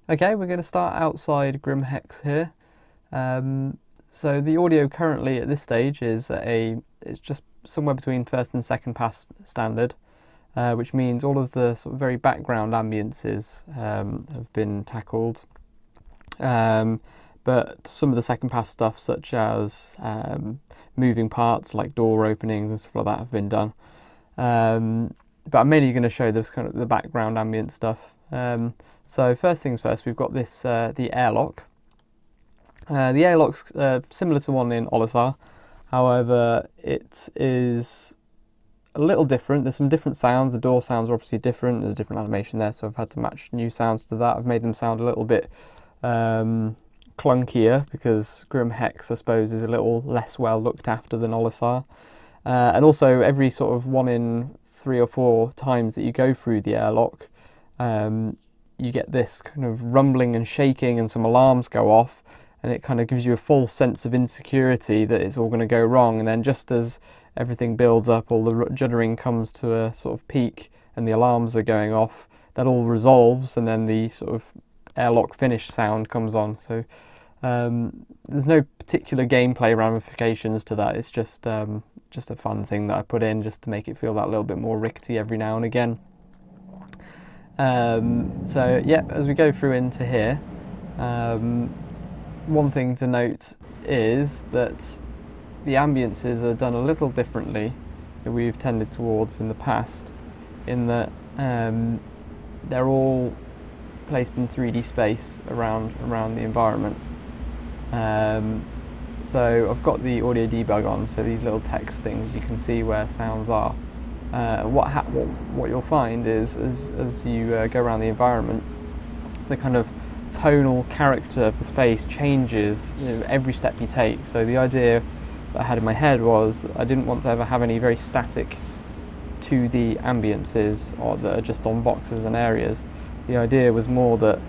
Okay, we're going to start outside Grim Hex here. So the audio currently at this stage is it's just somewhere between first and second pass standard, which means all of the sort of very background ambiences have been tackled. But some of the second pass stuff, such as moving parts like door openings and stuff like that, have been done. But I'm mainly going to show this kind of the background ambient stuff. So first things first, we've got this the airlock. The airlock's similar to one in Olisar, however it is a little different. There's some different sounds. The door sounds are obviously different. There's a different animation there, so I've had to match new sounds to that. I've made them sound a little bit clunkier because Grim Hex, I suppose, is a little less well looked after than Olisar. And also every sort of 1 in 3 or 4 times that you go through the airlock, you get this kind of rumbling and shaking and some alarms go off, and it kind of gives you a false sense of insecurity that it's all going to go wrong. And then just as everything builds up, all the juddering comes to a sort of peak and the alarms are going off, that all resolves, and then the sort of airlock finish sound comes on. So there's no particular gameplay ramifications to that. It's just a fun thing that I put in just to make it feel that little bit more rickety every now and again. So yeah, as we go through into here, one thing to note is that the ambiences are done a little differently than we've tended towards in the past, in that they're all placed in 3D space around the environment. So I've got the audio debug on, so these little text things, you can see where sounds are. What you'll find is as you go around the environment, the kind of tonal character of the space changes, you know, every step you take. So the idea that I had in my head was that I didn't want to ever have any very static 2D ambiences or that are just on boxes and areas. The idea was more that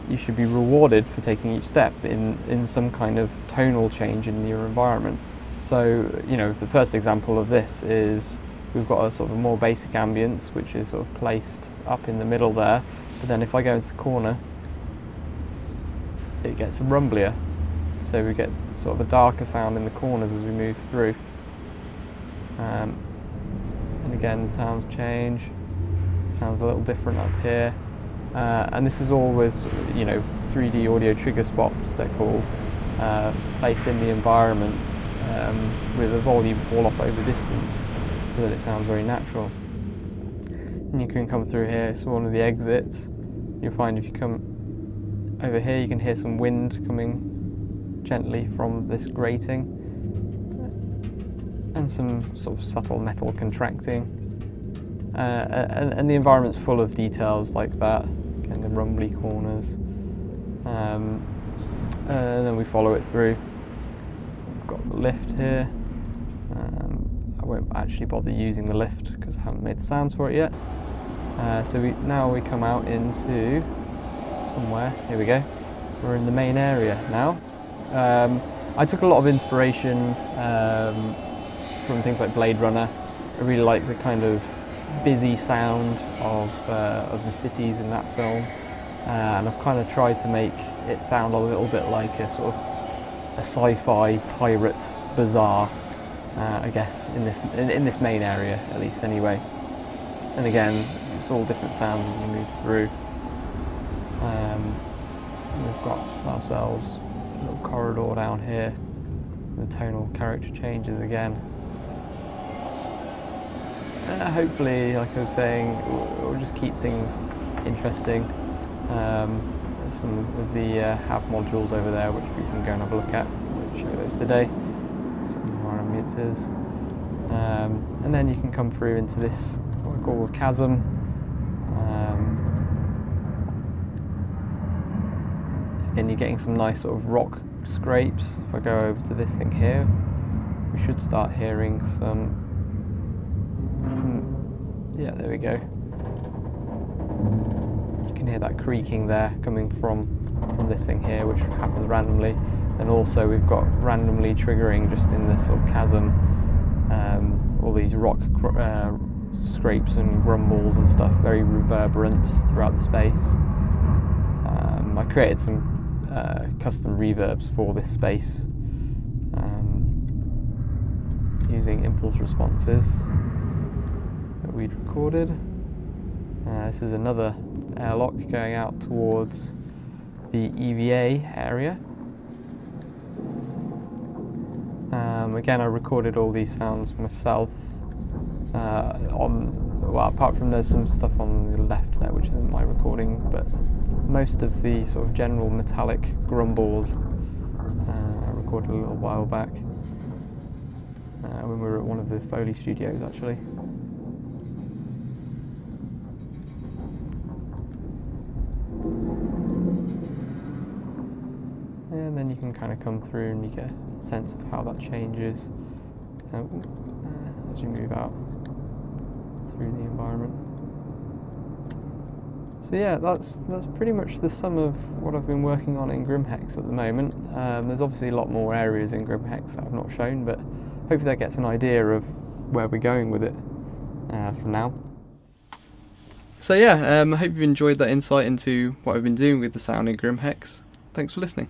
you should be rewarded for taking each step in some kind of tonal change in your environment. So, you know, the first example of this is we've got a sort of a more basic ambience, which is sort of placed up in the middle there. But then if I go into the corner, it gets rumblier. So we get sort of a darker sound in the corners as we move through. And again, the sounds change. Sounds a little different up here. And this is all with, you know, 3D audio trigger spots, they're called, placed in the environment. With a volume fall off over distance so that it sounds very natural. And you can come through here, it's one of the exits. You'll find if you come over here you can hear some wind coming gently from this grating and some sort of subtle metal contracting. And the environment's full of details like that, again the rumbly corners. And then we follow it through. Got the lift here. I won't actually bother using the lift because I haven't made the sounds for it yet. So now we come out into somewhere. Here we go. We're in the main area now. I took a lot of inspiration from things like Blade Runner. I really like the kind of busy sound of the cities in that film, and I've kind of tried to make it sound a little bit like a sort of a sci-fi pirate bazaar, I guess, in this main area, at least anyway. And again, it's all different sounds as we move through. We've got ourselves a little corridor down here. The tonal character changes again. Hopefully, like I was saying, we'll just keep things interesting. Some of the hab modules over there, which we can go and have a look at. We'll show those today. Some more ambiences. And then you can come through into this, what we call the chasm. Again, you're getting some nice sort of rock scrapes. If I go over to this thing here, we should start hearing some. Yeah, there we go. You can hear that creaking there coming from this thing here, which happens randomly. And also we've got randomly triggering just in this sort of chasm, all these rock scrapes and grumbles and stuff, very reverberant throughout the space. I created some custom reverbs for this space using impulse responses that we'd recorded. This is another airlock going out towards the EVA area. Again, I recorded all these sounds myself. Well, apart from there's some stuff on the left there which isn't my recording, but most of the sort of general metallic grumbles I recorded a little while back when we were at one of the Foley studios actually. And then you can kind of come through and you get a sense of how that changes as you move out through the environment. So yeah, that's pretty much the sum of what I've been working on in Grimhex at the moment. There's obviously a lot more areas in Grimhex that I've not shown, but hopefully that gets an idea of where we're going with it for now. So yeah, I hope you've enjoyed that insight into what I've been doing with the sound in Grimhex. Thanks for listening.